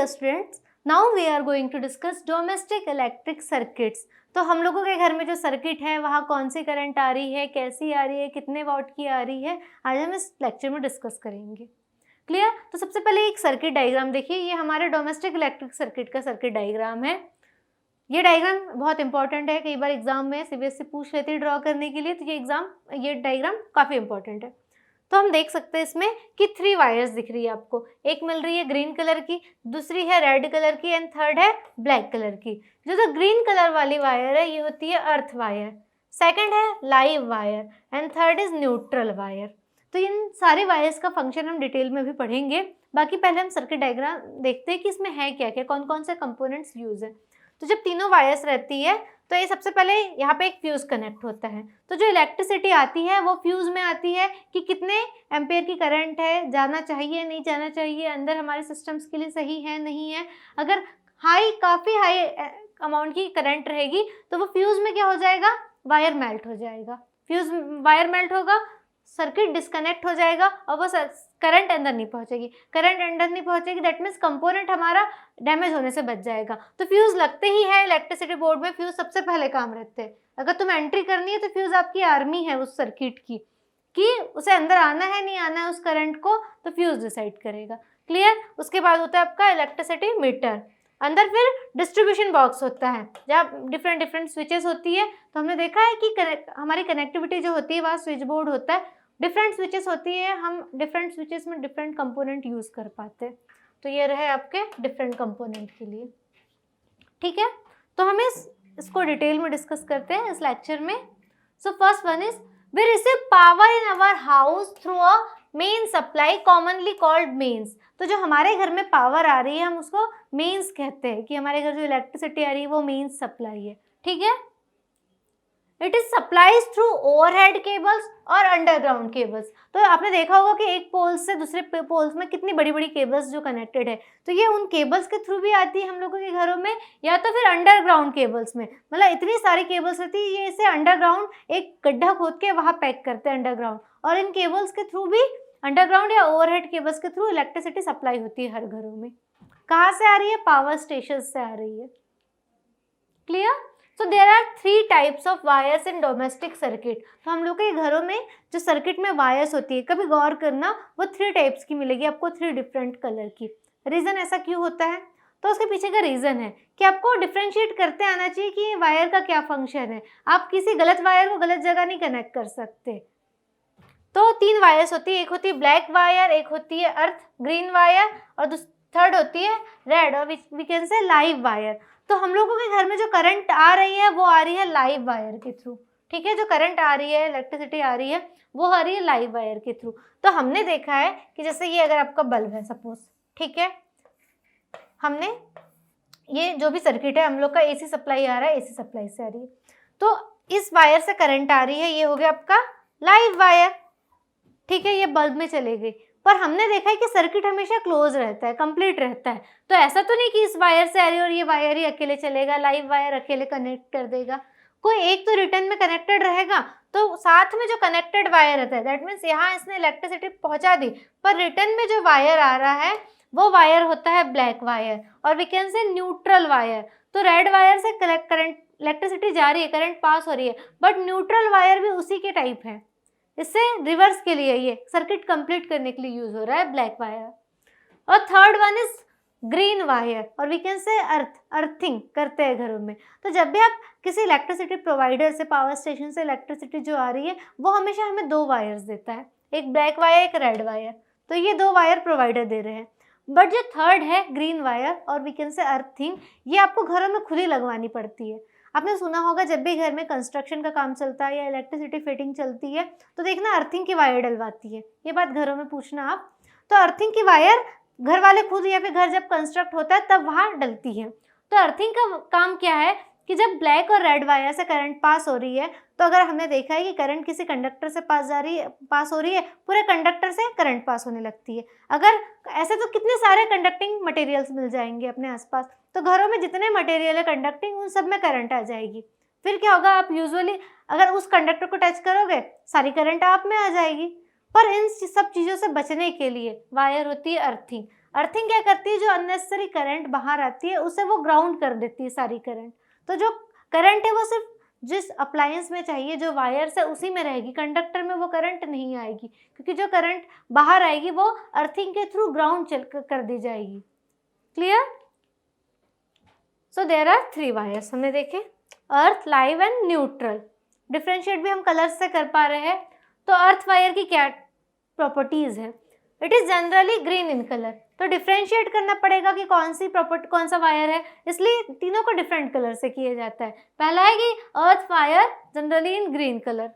Dear students, now we are going to discuss domestic electric circuits. तो हम लोगों के घर में जो सर्किट है वहाँ कौन सी करंट आ रही है, कैसी आ रही है, कितने वाट की आ रही है, आज हम इस लेक्चर में डिस्कस करेंगे। क्लियर? तो सबसे पहले एक सर्किट डायग्राम देखिए, ये हमारे डोमेस्टिक इलेक्ट्रिक सर्किट का सर्किट डायग्राम है। ये डायग्राम बहुत इंपॉर्टेंट है, कई बार एग्जाम में सीबीएसई पूछ लेती है ड्रॉ करने के लिए, तो ये डायग्राम काफ़ी इंपॉर्टेंट है। तो हम देख सकते हैं इसमें कि 3 वायर्स दिख रही है आपको, एक मिल रही है ग्रीन कलर की, दूसरी है रेड कलर की एंड थर्ड है ब्लैक कलर की। जो ग्रीन कलर वाली वायर है ये होती है अर्थ वायर, सेकंड है live wire and third is neutral wire. तो इन सारे वायर्स का फंक्शन हम डिटेल में भी पढ़ेंगे, बाकी पहले हम सर्किट डायग्राम देखते हैं कि इसमें है क्या क्या, कौन कौन से कंपोनेंट्स यूज है। तो जब तीनों वायर्स रहती है तो ये सबसे पहले यहाँ पे एक फ्यूज कनेक्ट होता है। तो जो इलेक्ट्रिसिटी आती है वो फ्यूज में आती है कि कितने एम्पेयर की करंट है, जाना चाहिए नहीं जाना चाहिए, अंदर हमारे सिस्टम्स के लिए सही है नहीं है। अगर काफ़ी हाई अमाउंट की करंट रहेगी तो वो फ्यूज में क्या हो जाएगा, वायर मेल्ट हो जाएगा। फ्यूज वायर मेल्ट होगा, सर्किट डिस्कनेक्ट हो जाएगा और वो करंट अंदर नहीं पहुंचेगी। करंट अंदर नहीं पहुंचेगी दैट मीन्स कंपोनेंट हमारा डैमेज होने से बच जाएगा। तो फ्यूज लगते ही है इलेक्ट्रिसिटी बोर्ड में, फ्यूज सबसे पहले काम रहते हैं। अगर तुम्हें एंट्री करनी है तो फ्यूज आपकी आर्मी है उस सर्किट की, कि उसे अंदर आना है नहीं आना है उस करंट को, तो फ्यूज डिसाइड करेगा। क्लियर? उसके बाद होता है आपका इलेक्ट्रिसिटी मीटर, अंदर फिर डिस्ट्रीब्यूशन बॉक्स होता है जहाँ डिफरेंट स्विचेस होती है। तो हमने देखा है कि हमारी कनेक्टिविटी जो होती है वहाँ स्विच बोर्ड होता है, डिफरेंट स्विचेस होती है, हम डिफरेंट स्विचेस में डिफरेंट कंपोनेंट यूज़ कर पाते हैं। तो ये रहे आपके डिफरेंट कंपोनेंट के लिए। ठीक है, तो हम इसको डिटेल में डिस्कस करते हैं इस लेक्चर में। So first one is we receive power in our house through a main supply commonly called mains. तो जो हमारे घर में पावर आ रही है हम उसको मेन्स कहते हैं, कि हमारे घर जो इलेक्ट्रिसिटी आ रही है वो मेन्स सप्लाई है। ठीक है, it is supplies through overhead cables और अंडरग्राउंड केबल्स। तो आपने देखा होगा कि एक पोल से दूसरे पोल्स में कितनी बड़ी बड़ी केबल्स जो कनेक्टेड है, तो ये उन केबल्स के थ्रू भी आती है हम लोगों के घरों में, या तो फिर अंडरग्राउंड केबल्स में। मतलब इतनी सारी केबल्स रहती है, ये इसे अंडरग्राउंड एक गड्ढा खोद के वहाँ पैक करते हैं अंडरग्राउंड, और इन केबल्स के थ्रू भी अंडरग्राउंड या ओवरहेड केबल्स के थ्रू इलेक्ट्रिसिटी सप्लाई होती है हर घरों में। कहाँ से आ रही है? पावर स्टेशन से आ रही है। Clear? So there are 3 types of wires in domestic circuit. तो हम लोग के घरों में जो सर्किट में वायर्स होती है, कभी गौर करना, वो 3 टाइप्स की मिलेगी आपको, 3 डिफरेंट कलर की। रीज़न ऐसा क्यों होता है? तो उसके पीछे का रीज़न है कि आपको डिफ्रेंशिएट करते आना चाहिए कि वायर का क्या फंक्शन है। आप किसी गलत वायर को गलत जगह नहीं कनेक्ट कर सकते। तो 3 वायर्स होती है, एक होती है ब्लैक वायर, एक होती है अर्थ ग्रीन वायर, और थर्ड होती है रेड और we can say live wire. तो हम लोगों के घर में जो करंट आ रही है वो आ रही है लाइव वायर के थ्रू। ठीक है, जो करंट आ रही है, इलेक्ट्रिसिटी आ रही है, वो आ रही है लाइव वायर के थ्रू। तो हमने देखा है कि जैसे ये अगर आपका बल्ब है सपोज, ठीक है, हमने ये जो भी सर्किट है हम लोग का एसी सप्लाई आ रहा है, एसी सप्लाई से आ रही है, तो इस वायर से करंट आ रही है, ये हो गया आपका लाइव वायर। ठीक है, ये बल्ब में चले गई, पर हमने देखा है कि सर्किट हमेशा क्लोज रहता है, कंप्लीट रहता है। तो ऐसा तो नहीं कि इस वायर से आ रही है और ये वायर ही अकेले चलेगा, लाइव वायर अकेले कनेक्ट कर देगा। कोई एक तो रिटर्न में कनेक्टेड रहेगा, तो साथ में जो कनेक्टेड वायर रहता है दैट मीन्स यहाँ इसने इलेक्ट्रिसिटी पहुंचा दी, पर रिटर्न में जो वायर आ रहा है वो वायर होता है ब्लैक वायर, और we can say neutral wire. तो रेड वायर से करंट इलेक्ट्रिसिटी जा रही है, करंट पास हो रही है, बट न्यूट्रल वायर भी उसी के टाइप है, इससे रिवर्स के लिए ये सर्किट कंप्लीट करने के लिए यूज हो रहा है ब्लैक वायर। और third one is green wire, और वी कैन से अर्थिंग करते हैं घरों में। तो जब भी आप किसी इलेक्ट्रिसिटी प्रोवाइडर से, पावर स्टेशन से इलेक्ट्रिसिटी जो आ रही है वो हमेशा हमें 2 वायर्स देता है, एक ब्लैक वायर एक रेड वायर। तो ये 2 वायर प्रोवाइडर दे रहे हैं, बट जो थर्ड है ग्रीन वायर और वी कैन से अर्थिंग, ये आपको घरों में खुद ही लगवानी पड़ती है। आपने सुना होगा जब भी घर में कंस्ट्रक्शन का काम चलता है या इलेक्ट्रिसिटी फिटिंग चलती है तो देखना अर्थिंग की वायर डलवाती है, ये बात घरों में पूछना आप। तो अर्थिंग की वायर घर वाले खुद या फिर घर जब कंस्ट्रक्ट होता है तब वहाँ डलती है। तो अर्थिंग का काम क्या है कि जब ब्लैक और रेड वायर से करंट पास हो रही है, तो अगर हमने देखा है कि करंट किसी कंडक्टर से पास हो रही है, पूरे कंडक्टर से करंट पास होने लगती है। अगर ऐसे तो कितने सारे कंडक्टिंग मटेरियल्स मिल जाएंगे अपने आसपास, तो घरों में जितने मटेरियल है कंडक्टिंग उन सब में करंट आ जाएगी। फिर क्या होगा, आप यूजुअली अगर उस कंडक्टर को टच करोगे सारी करंट आप में आ जाएगी। पर इन सब चीज़ों से बचने के लिए वायर होती है अर्थिंग। अर्थिंग क्या करती है, जो अननेसेसरी करंट बाहर आती है उसे वो ग्राउंड कर देती है सारी करंट। तो जो करंट है वो सिर्फ जिस अप्लायंस में चाहिए, जो वायर्स है उसी में रहेगी, कंडक्टर में वो करंट नहीं आएगी, क्योंकि जो करंट बाहर आएगी वो अर्थिंग के थ्रू ग्राउंड कर दी जाएगी। Clear? So there are 3 wires हमने देखे, earth, live and neutral. Differentiate भी हम कलर्स से कर पा रहे हैं। तो अर्थ वायर की क्या प्रॉपर्टीज है? It is generally green in colour. तो डिफ्रेंशिएट करना पड़ेगा कि कौन सा वायर है, इसलिए तीनों को डिफरेंट कलर से किया जाता है। पहला है कि earth wire generally in green colour.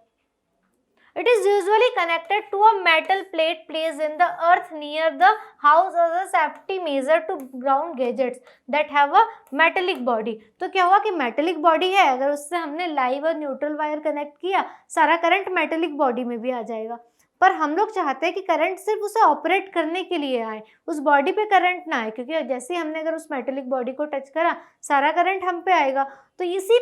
It is usually connected to a metal plate placed in the earth near the house as a safety measure to ground gadgets that have a metallic body। तो क्या हुआ कि metallic body है, अगर उससे हमने live और neutral wire connect किया, सारा करंट मेटेलिक बॉडी में भी आ जाएगा। पर हम लोग चाहते हैं कि करंट सिर्फ उसे ऑपरेट करने के लिए आए, उस बॉडी पे करंट ना आए, क्योंकि जैसे ही हमने अगर उस मेटेलिक बॉडी को टच करा सारा करंट हम पे आएगा। तो इसी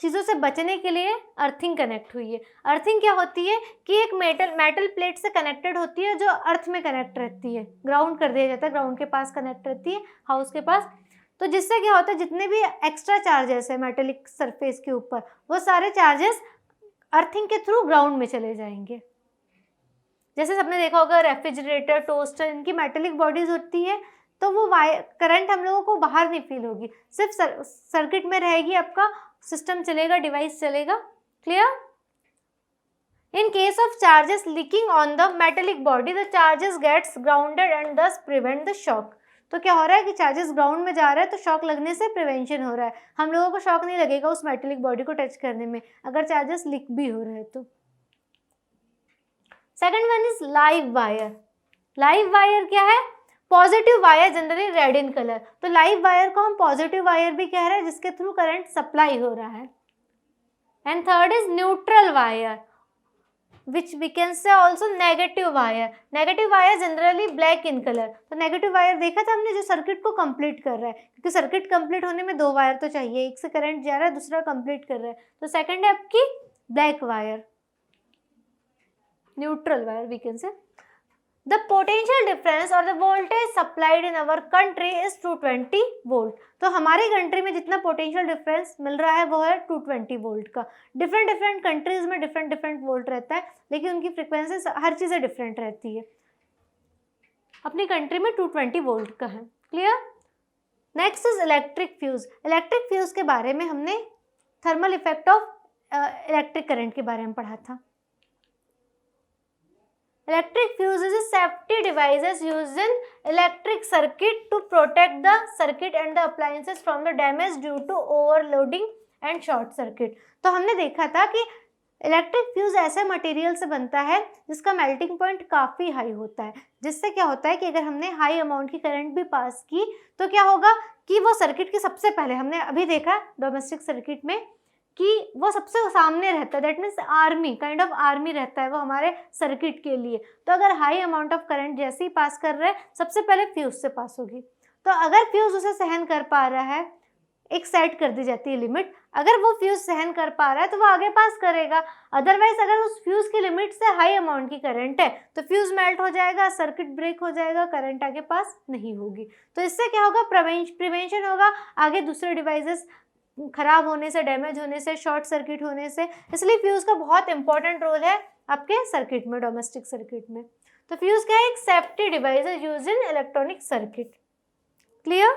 चीज़ों से बचने के लिए अर्थिंग कनेक्ट हुई है। अर्थिंग क्या होती है कि एक मेटल प्लेट से कनेक्टेड होती है जो अर्थ में कनेक्ट रहती है, ग्राउंड कर दिया जाता है, ग्राउंड के पास कनेक्ट रहती है, हाउस के पास। तो जिससे क्या होता है, जितने भी एक्स्ट्रा चार्जेस है मेटेलिक सरफेस के ऊपर, वो सारे चार्जेस अर्थिंग के थ्रू ग्राउंड में चले जाएंगे। जैसे सबने देखा होगा रेफ्रिजरेटर, टोस्टर, इनकी मेटेलिक बॉडीज होती है, तो वो करंट हम लोगों को बाहर नहीं फील होगी, सिर्फ सर्किट में रहेगी, आपका सिस्टम चलेगा, डिवाइस चलेगा। Clear? In case of charges leaking on the metallic body, the charges gets grounded and thus prevent the shock. तो क्या हो रहा है कि चार्जेस ग्राउंड में जा रहा है तो शॉक लगने से प्रिवेंशन हो रहा है, हम लोगों को शॉक नहीं लगेगा उस मेटेलिक बॉडी को टच करने में अगर चार्जेस लीक भी हो रहे हैं तो। Second one is live wire. Live wire क्या है? पॉजिटिव वायर, जनरली रेड इन कलर। तो लाइव वायर को हम पॉजिटिव वायर भी कह रहे हैं, जिसके थ्रू करंट सप्लाई हो रहा है। And third is neutral wire, which we can say also negative wire. Negative wire generally black in colour. तो नेगेटिव वायर देखा था हमने, जो सर्किट को कंप्लीट कर रहा है, क्योंकि सर्किट कंप्लीट होने में 2 वायर तो चाहिए, एक से करंट जा रहा है, दूसरा कंप्लीट कर रहा है। तो सेकंड है आपकी black wire, neutral wire we can say. The potential difference or the voltage supplied in our country is 220 volt। तो हमारी कंट्री में जितना पोटेंशियल डिफरेंस मिल रहा है वो है 220 वोल्ट का। डिफरेंट कंट्रीज में डिफरेंट वोल्ट रहता है, लेकिन उनकी फ्रिक्वेंसी हर चीज़ें डिफरेंट रहती है। अपनी कंट्री में 220 वोल्ट का है। Clear? Next is electric fuse. Electric fuse के बारे में हमने thermal effect of electric current के बारे में पढ़ा था। Electric fuse is a safety devices used in electric circuit to protect the circuit and the appliances from the damage due to overloading and short circuit। तो हमने देखा था कि इलेक्ट्रिक फ्यूज ऐसे मटेरियल से बनता है जिसका मेल्टिंग पॉइंट काफ़ी हाई होता है, जिससे क्या होता है कि अगर हमने हाई अमाउंट की करंट भी पास की तो क्या होगा कि वो सर्किट के सबसे पहले, हमने अभी देखा डोमेस्टिक सर्किट में कि वो सबसे सामने रहता है, that means army, kind of army रहता है वो हमारे सर्किट के लिए। तो अगर हाई अमाउंट ऑफ करंट जैसे ही पास कर रहे हैं, सबसे पहले फ्यूज से पास होगी। तो अगर फ्यूज उसे सहन कर पा रहा है, एक सेट कर दी जाती है लिमिट, अगर वो फ्यूज सहन कर पा रहा है तो वो आगे पास करेगा। अदरवाइज अगर उस फ्यूज की लिमिट से हाई अमाउंट की करंट है तो फ्यूज मेल्ट हो जाएगा, सर्किट ब्रेक हो जाएगा, करंट आगे पास नहीं होगी। तो इससे क्या होगा? प्रिवेंशन होगा आगे दूसरे डिवाइसेस खराब होने से, डैमेज होने से, शॉर्ट सर्किट होने से। इसलिए फ्यूज का बहुत इंपॉर्टेंट रोल है आपके सर्किट में, डोमेस्टिक सर्किट में। तो फ्यूज क्या है? एक सेफ्टी डिवाइस है use in electronic circuit. Clear?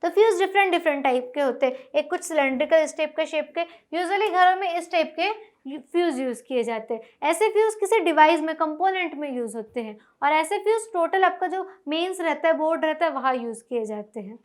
तो फ्यूज डिफरेंट टाइप के होते हैं, एक कुछ सिलेंड्रिकल इस टाइप के शेप के, यूजुअली घरों में इस टाइप के फ्यूज यूज किए जाते हैं। ऐसे फ्यूज किसी डिवाइस में, कंपोनेंट में यूज होते हैं, और ऐसे फ्यूज टोटल आपका जो मेन्स रहता है, बोर्ड रहता है, वहाँ यूज किए जाते हैं।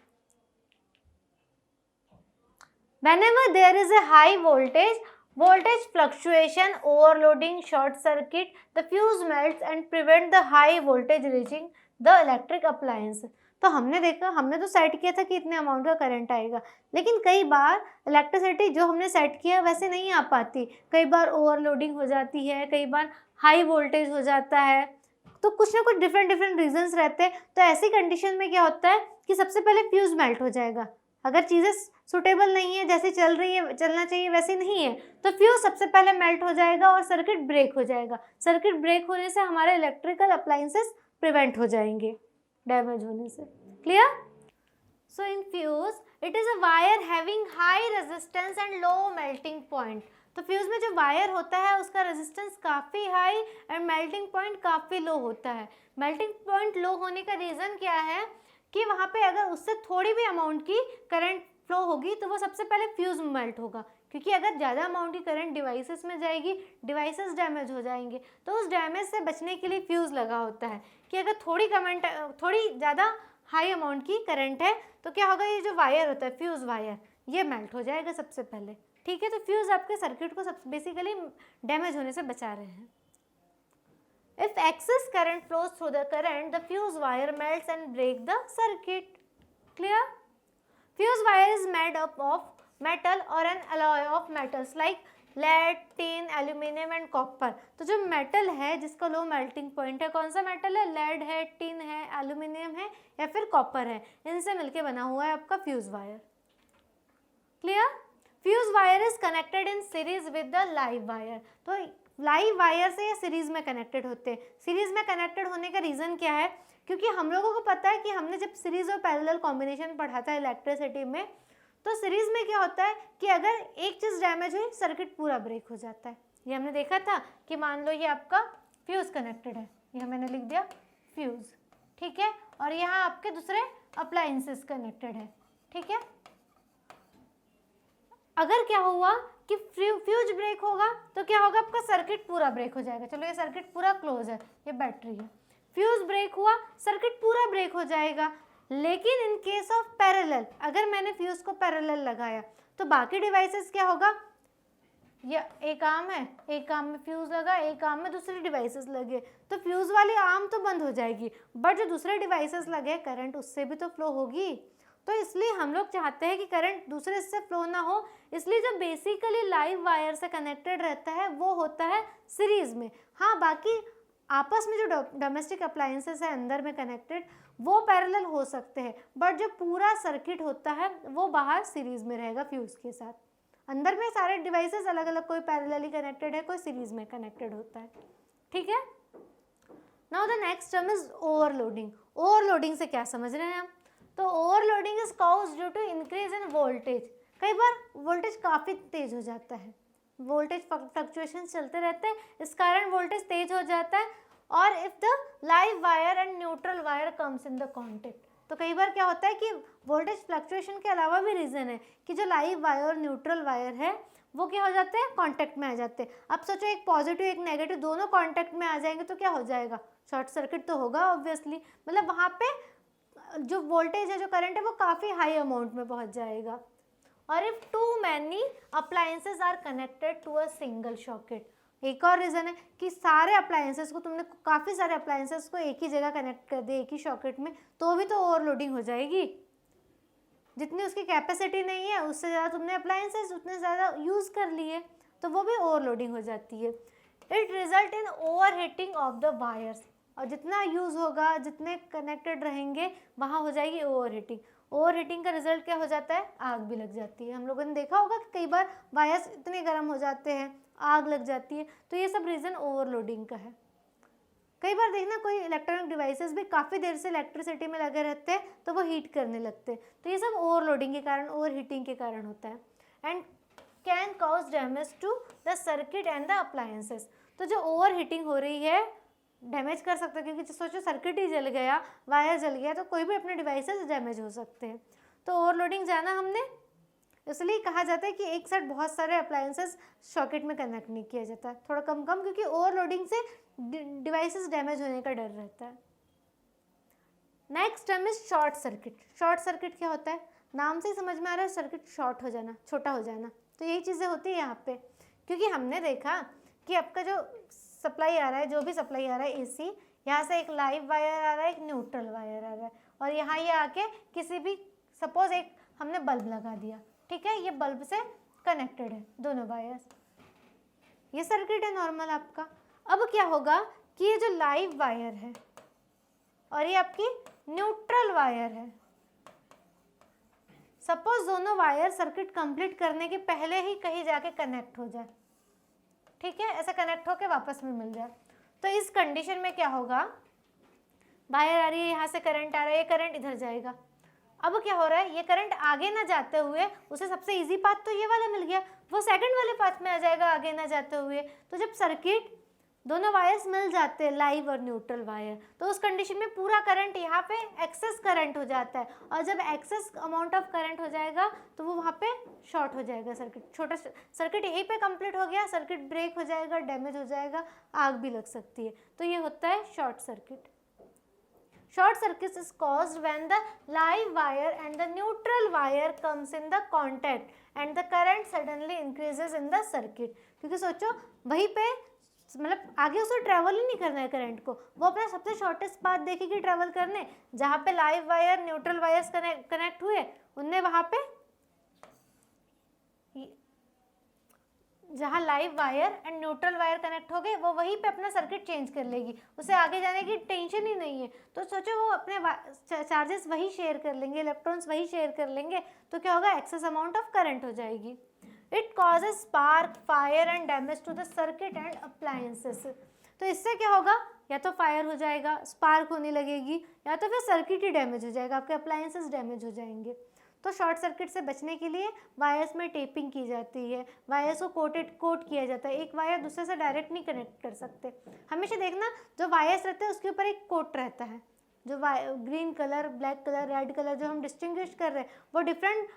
Whenever there is a high voltage fluctuation, overloading, short circuit, the fuse melts and prevent the high voltage reaching the electric appliance। तो हमने देखा, हमने तो सेट किया था कि इतने अमाउंट का करंट आएगा, लेकिन कई बार इलेक्ट्रिसिटी जो हमने सेट किया वैसे नहीं आ पाती, कई बार ओवरलोडिंग हो जाती है, कई बार हाई वोल्टेज हो जाता है, तो कुछ ना कुछ डिफरेंट रीजंस रहते हैं। तो ऐसी कंडीशन में क्या होता है कि सबसे पहले फ्यूज मेल्ट हो जाएगा। अगर चीज़ें सुटेबल नहीं है, जैसे चल रही है, चलना चाहिए वैसे नहीं है, तो फ्यूज सबसे पहले मेल्ट हो जाएगा और सर्किट ब्रेक हो जाएगा। सर्किट ब्रेक होने से हमारे इलेक्ट्रिकल अप्लायंसेस प्रिवेंट हो जाएंगे। डैमेज होने से। Clear? So in fuse it is a wire having high resistance and low melting point. तो फ्यूज में जो वायर होता है उसका रेजिस्टेंस काफ़ी हाई एंड मेल्टिंग पॉइंट काफ़ी लो होता है। मेल्टिंग पॉइंट लो होने का रीज़न क्या है कि वहाँ पे अगर उससे थोड़ी भी अमाउंट की करंट फ्लो होगी तो वो सबसे पहले फ्यूज में मेल्ट होगा, क्योंकि अगर ज़्यादा अमाउंट की करंट डिवाइसेस में जाएगी, डिवाइसेस डैमेज हो जाएंगे। तो उस डैमेज से बचने के लिए फ्यूज़ लगा होता है कि अगर थोड़ी ज़्यादा हाई अमाउंट की करंट है तो क्या होगा, ये जो वायर होता है फ्यूज़ वायर, ये मेल्ट हो जाएगा सबसे पहले। ठीक है, तो फ्यूज़ आपके सर्किट को बेसिकली डैमेज होने से बचा रहे हैं। If excess current flows through the current, the fuse wire melts and break the circuit. Clear? Fuse wire is made up of metal or an alloy of metals like lead, tin, aluminum and copper. तो जो metal है जिसका low melting point है, कौन सा metal है? Lead है, tin है, एल्यूमिनियम है या फिर कॉपर है, इनसे मिलके बना हुआ है आपका fuse wire. Clear? Fuse wire is connected in series with the live wire. तो लाइव वायर से ये सीरीज में कनेक्टेड होते हैं। सीरीज में कनेक्टेड होने का रीज़न क्या है? क्योंकि हम लोगों को पता है कि हमने जब सीरीज और पैरेलल कॉम्बिनेशन पढ़ा था इलेक्ट्रिसिटी में, तो सीरीज में क्या होता है कि अगर एक चीज़ डैमेज हुई सर्किट पूरा ब्रेक हो जाता है। ये हमने देखा था कि मान लो ये आपका फ्यूज़ कनेक्टेड है, यह मैंने लिख दिया फ्यूज़, ठीक है, और यहाँ आपके दूसरे अप्लायंसेस कनेक्टेड है। ठीक है, अगर क्या हुआ कि फ्यूज ब्रेक होगा तो क्या होगा, आपका सर्किट पूरा ब्रेक हो जाएगा। चलो ये सर्किट पूरा क्लोज है, ये बैटरी है, फ्यूज ब्रेक हुआ सर्किट पूरा ब्रेक हो जाएगा। लेकिन इन केस ऑफ पैरेलल, अगर मैंने फ्यूज को पैरेलल लगाया तो बाकी डिवाइसेस क्या होगा, ये एक आर्म है, एक आर्म में फ्यूज लगा, एक आर्म में दूसरे डिवाइसेस लगे, तो फ्यूज वाली आर्म तो बंद हो जाएगी, बट जो दूसरे डिवाइसेस लगे करंट उससे भी तो फ्लो होगी। तो इसलिए हम लोग चाहते हैं कि करंट दूसरे से फ्लो ना हो, इसलिए जो बेसिकली लाइव वायर से कनेक्टेड रहता है वो होता है सीरीज में। हाँ, बाकी आपस में जो डोमेस्टिक अप्लायंसेस है अंदर में कनेक्टेड वो पैरेलल हो सकते हैं, बट जो पूरा सर्किट होता है वो बाहर सीरीज में रहेगा फ्यूज के साथ। अंदर में सारे डिवाइसेस अलग अलग, कोई पैरेलली कनेक्टेड है, कोई सीरीज में कनेक्टेड होता है। ठीक है, now the next term is overloading. Overloading से क्या समझ रहे हैं हम? तो overloading is caused due to increase in voltage. कई बार वोल्टेज काफ़ी तेज हो जाता है, वोल्टेज फ्लक्चुएशन चलते रहते हैं, इस कारण वोल्टेज तेज हो जाता है। और if the live wire and neutral wire comes in the contact, तो कई बार क्या होता है कि वोल्टेज फ्लक्चुएशन के अलावा भी रीज़न है कि जो लाइव वायर और न्यूट्रल वायर है वो क्या हो जाते हैं, कॉन्टैक्ट में आ जाते हैं। अब सोचो एक पॉजिटिव एक नेगेटिव दोनों कॉन्टैक्ट में आ जाएंगे तो क्या हो जाएगा, शॉर्ट सर्किट तो होगा ऑब्वियसली। मतलब वहाँ पे जो वोल्टेज है, जो करंट है वो काफ़ी हाई अमाउंट में पहुँच जाएगा। और if too many appliances are connected to a single socket, एक और रीज़न है कि सारे अप्लायंसेस को, तुमने काफ़ी सारे अप्लायंसेस को एक ही जगह कनेक्ट कर दिया एक ही सॉकेट में, तो भी तो ओवरलोडिंग हो जाएगी। जितनी उसकी कैपेसिटी नहीं है उससे ज़्यादा तुमने अप्लायंसेस उतने ज़्यादा यूज़ कर लिए, तो वो भी ओवरलोडिंग हो जाती है। It result in over heating of the wires, और जितना यूज़ होगा, जितने कनेक्टेड रहेंगे वहाँ हो जाएगी ओवर हीटिंग। ओवर हीटिंग का रिजल्ट क्या हो जाता है, आग भी लग जाती है। हम लोगों ने देखा होगा कि कई बार वायर्स इतने गर्म हो जाते हैं, आग लग जाती है, तो ये सब रीज़न ओवरलोडिंग का है। कई बार देखना कोई इलेक्ट्रॉनिक डिवाइसेस भी काफ़ी देर से इलेक्ट्रिसिटी में लगे रहते हैं तो वो हीट करने लगते हैं, तो ये सब ओवरलोडिंग के कारण, ओवर हीटिंग के कारण होता है। And can cause damage to the circuit and the appliances. तो जो ओवर हीटिंग हो रही है डैमेज कर सकते हैं, क्योंकि सोचो सर्किट ही जल गया, वायर जल गया, तो कोई भी अपने डिवाइसेस डैमेज हो सकते हैं। तो ओवरलोडिंग जाना हमने, इसलिए कहा जाता है कि एक साथ बहुत सारे अप्लायंसेस सॉकेट में कनेक्ट नहीं किया जाता है, थोड़ा कम कम, क्योंकि ओवरलोडिंग से डिवाइसेस डैमेज होने का डर रहता है। Next term is short circuit. Short circuit क्या होता है, नाम से ही समझ में आ रहा है, सर्किट शॉर्ट हो जाना, छोटा हो जाना। तो यही चीज़ें होती है यहाँ पे, क्योंकि हमने देखा कि आपका जो सप्लाई आ रहा है, जो भी सप्लाई आ रहा है एसी, यहाँ से एक लाइव वायर आ रहा है, एक न्यूट्रल वायर आ रहा है, और यहाँ ये आके किसी भी, सपोज एक हमने बल्ब लगा दिया, ठीक है, ये बल्ब से कनेक्टेड है दोनों वायर्स, ये सर्किट है नॉर्मल आपका। अब क्या होगा कि ये जो लाइव वायर है और ये आपकी न्यूट्रल वायर है, सपोज दोनों वायर सर्किट कंप्लीट करने के पहले ही कहीं जाके कनेक्ट हो जाए, ठीक है, ऐसा कनेक्ट होके वापस में मिल जाए, तो इस कंडीशन में क्या होगा वायर आ रही है, यहाँ से करंट आ रहा है, ये करंट इधर जाएगा। अब क्या हो रहा है, ये करंट आगे ना जाते हुए उसे सबसे इजी पाथ तो ये वाला मिल गया, वो सेकंड वाले पाथ में आ जाएगा आगे ना जाते हुए। तो जब सर्किट दोनों वायर्स मिल जाते हैं, लाइव और न्यूट्रल वायर, तो उस कंडीशन में पूरा करंट यहाँ पे एक्सेस करंट हो जाता है, और जब एक्सेस अमाउंट ऑफ करंट हो जाएगा तो वो वहाँ पे शॉर्ट हो जाएगा सर्किट। छोटा सर्किट यहीं पे कंप्लीट हो गया, सर्किट ब्रेक हो जाएगा, डैमेज हो जाएगा, आग भी लग सकती है। तो ये होता है short circuit. Short circuit is caused when the live wire and the neutral wire comes in the contact and the current suddenly increases in the circuit। क्योंकि सोचो वहीं पे मतलब आगे उसे ट्रैवल ही नहीं करना है करंट को, वो अपना सबसे शॉर्टेस्ट पाथ देखेगी ट्रैवल करने, जहाँ पे live wire neutral wires connect हुए उनने वहाँ पे, जहाँ live wire and neutral wire connect हो गए वो वहीं पे अपना सर्किट चेंज कर लेगी, उसे आगे जाने की टेंशन ही नहीं है। तो सोचो वो अपने चार्जेस वही शेयर कर लेंगे, इलेक्ट्रॉन्स वही शेयर कर लेंगे, तो क्या होगा, एक्सेस अमाउंट ऑफ करंट हो जाएगी। It causes spark, fire and damage to the circuit and appliances. तो इससे क्या होगा, या तो फायर हो जाएगा, स्पार्क होने लगेगी, या तो फिर सर्किट ही डैमेज हो जाएगा, आपके अप्लायंसेस डैमेज हो जाएंगे। तो शॉर्ट सर्किट से बचने के लिए वायर्स में टेपिंग की जाती है, वायर्स को कोट किया जाता है, एक वायर दूसरे से डायरेक्ट नहीं कनेक्ट कर सकते। हमेशा देखना जो वायर्स रहते हैं उसके ऊपर एक कोट रहता है, जो green colour, black colour, red colour जो हम डिस्टिंग्विश कर रहे हैं वो डिफरेंट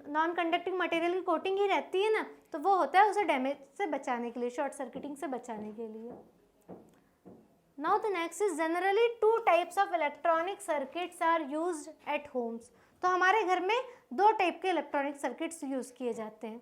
नॉन कंडक्टिंग मटेरियल की कोटिंग ही रहती है ना, तो वो होता है उसे डैमेज से बचाने के लिए, शॉर्ट सर्किटिंग से बचाने के लिए। Now the next is generally 2 types of electronic circuits are used at homes. तो हमारे घर में 2 टाइप के इलेक्ट्रॉनिक सर्किट्स यूज किए जाते हैं।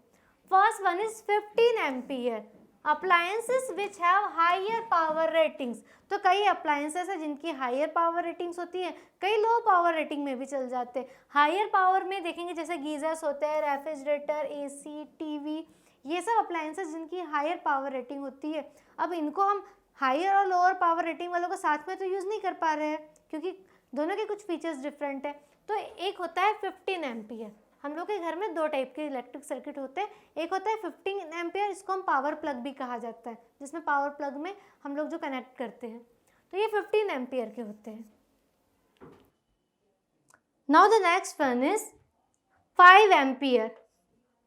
First one is 15 ampere appliances which have higher power ratings. तो कई अप्लायंसेस हैं जिनकी हायर पावर रेटिंग्स होती है, कई लो पावर रेटिंग में भी चल जाते हैं। हायर पावर में देखेंगे जैसे गीजर्स होते हैं, रेफ्रिजरेटर, एसी, टीवी, ये सब अप्लायंसेस जिनकी हायर पावर रेटिंग होती है। अब इनको हम हायर और लोअर पावर रेटिंग वालों को साथ में तो यूज़ नहीं कर पा रहे हैं क्योंकि दोनों के कुछ फीचर्स डिफरेंट है। तो एक होता है 15 एम्पियर। हम लोग के घर में 2 टाइप के इलेक्ट्रिक सर्किट होते हैं, एक होता है 15 एम्पियर, इसको हम पावर प्लग भी कहा जाता है, जिसमें पावर प्लग में हम लोग जो कनेक्ट करते हैं, तो ये 15 एम्पियर के होते हैं। Now the next one is 5 ampere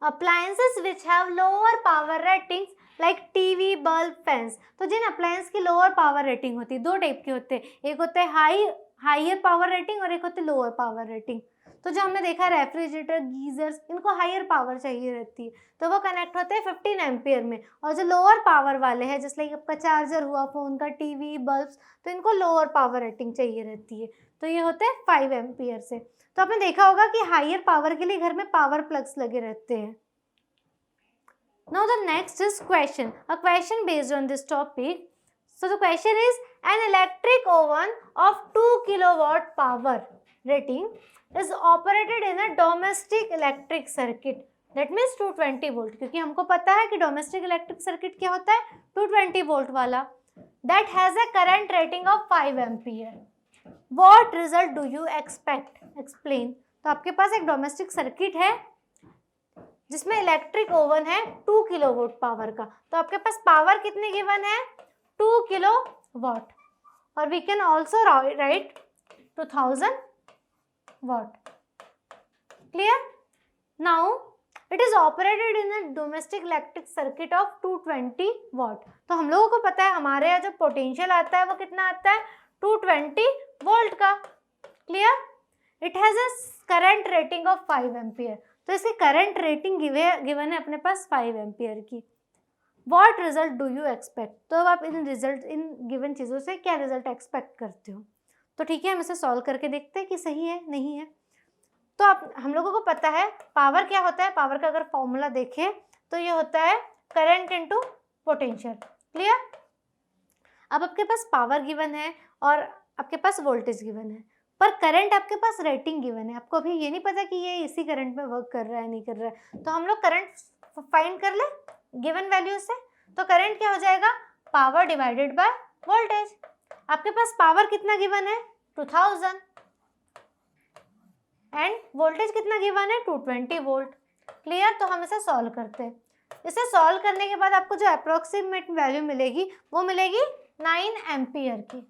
appliances which have lower power ratings like TV, bulb, fans. तो जिन अप्लायंस की लोअर पावर रेटिंग होती है, 2 टाइप के होते हैं, एक होता है हायर पावर रेटिंग और एक होती है लोअर पावर रेटिंग। तो जो हमने देखा रेफ्रिजरेटर, गीजर्स, इनको हायर पावर चाहिए रहती है, तो वो कनेक्ट होते हैं 15 एम्पियर में। और जो लोअर पावर वाले हैं, जैसे लाइक आपका चार्जर हुआ फ़ोन का, टीवी, बल्ब्स, तो इनको लोअर पावर रेटिंग चाहिए रहती है, तो ये होते हैं 5 एम्पियर से। तो आपने देखा होगा कि हायर पावर के लिए घर में पावर प्लग्स लगे रहते हैं। Now the next is question. A question based on this topic. So the question is, an electric oven of 2 kilowatt power rating is operated in a domestic electric circuit. That means 220 volt. क्योंकि हमको पता है कि domestic electric circuit क्या होता है, 220 volt वाला. That has a current rating of 5 ampere. What result do you expect? Explain. तो आपके पास एक domestic circuit है जिसमें इलेक्ट्रिक ओवन है 2 किलोवाट पावर का, तो आपके पास पावर कितनी गिवन है, 2 किलोवाट, और we can also write 2000 watt. Clear? Now it is operated in a domestic electric circuit of 220 watt. तो हम लोगों को पता है हमारे यहाँ जो पोटेंशियल आता है वो कितना आता है, 220 वोल्ट का। Clear? It has a current rating of 5 ampere. तो इसकी करंट रेटिंग गिवन है अपने पास 5 एम्पियर की। What result do you expect? तो अब आप इन गिवन चीज़ों से क्या रिजल्ट एक्सपेक्ट करते हो? तो ठीक है, हम इसे सॉल्व करके देखते हैं कि सही है नहीं है। तो आप हम लोगों को पता है पावर क्या होता है, पावर का अगर फॉर्मूला देखें तो ये होता है करंट इनटू पोटेंशियल। क्लियर? अब आपके पास पावर गिवन है और आपके पास वोल्टेज गिवन है, पर करंट आपके पास रेटिंग गिवन है। आपको अभी ये नहीं पता कि ये इसी करंट में वर्क कर रहा है नहीं कर रहा है, तो हम लोग करंट फाइंड कर ले गिवन वैल्यू से। तो करंट क्या हो जाएगा, पावर डिवाइडेड बाय वोल्टेज। आपके पास पावर कितना गिवन है, 2000, एंड वोल्टेज कितना गिवन है, 220 वोल्ट। क्लियर? तो हम इसे सॉल्व करते हैं। इसे सॉल्व करने के बाद आपको जो अप्रोक्सीमेट वैल्यू मिलेगी वो मिलेगी 9 एम्पियर की।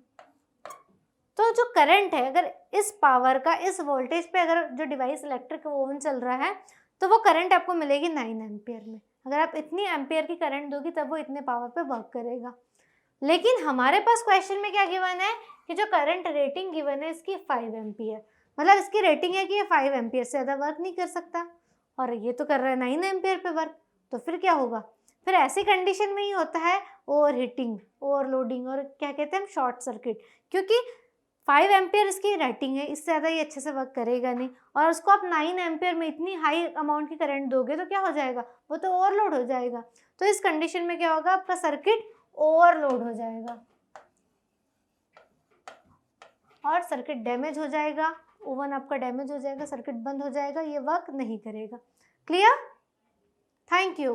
तो जो करंट है, अगर इस पावर का इस वोल्टेज पे अगर जो डिवाइस इलेक्ट्रिक ओवन चल रहा है तो वो करंट आपको मिलेगी 9 एम्पियर में। अगर आप इतनी एम्पियर की करंट दोगी तब वो इतने पावर पे वर्क करेगा। लेकिन हमारे पास क्वेश्चन में क्या गिवन है कि जो करंट रेटिंग गिवन है इसकी 5 एम्पियर, मतलब इसकी रेटिंग है कि ये 5 एम्पियर से ज़्यादा वर्क नहीं कर सकता और ये तो कर रहा है 9 एम्पियर पे वर्क। तो फिर क्या होगा, फिर ऐसी कंडीशन में ही होता है ओवर हीटिंग, ओवरलोडिंग और क्या कहते हैं हम, शॉर्ट सर्किट, क्योंकि 5 एम्पियर इसकी रेटिंग है, इससे ज़्यादा ये अच्छे से वर्क करेगा नहीं और उसको आप 9 एम्पियर में इतनी हाई अमाउंट की करंट दोगे तो क्या हो जाएगा, वो तो ओवरलोड हो जाएगा। तो इस कंडीशन में क्या होगा, आपका सर्किट ओवरलोड हो जाएगा और सर्किट डैमेज हो जाएगा, ओवन आपका डैमेज हो जाएगा, सर्किट बंद हो जाएगा, ये वर्क नहीं करेगा। क्लियर? Thank you.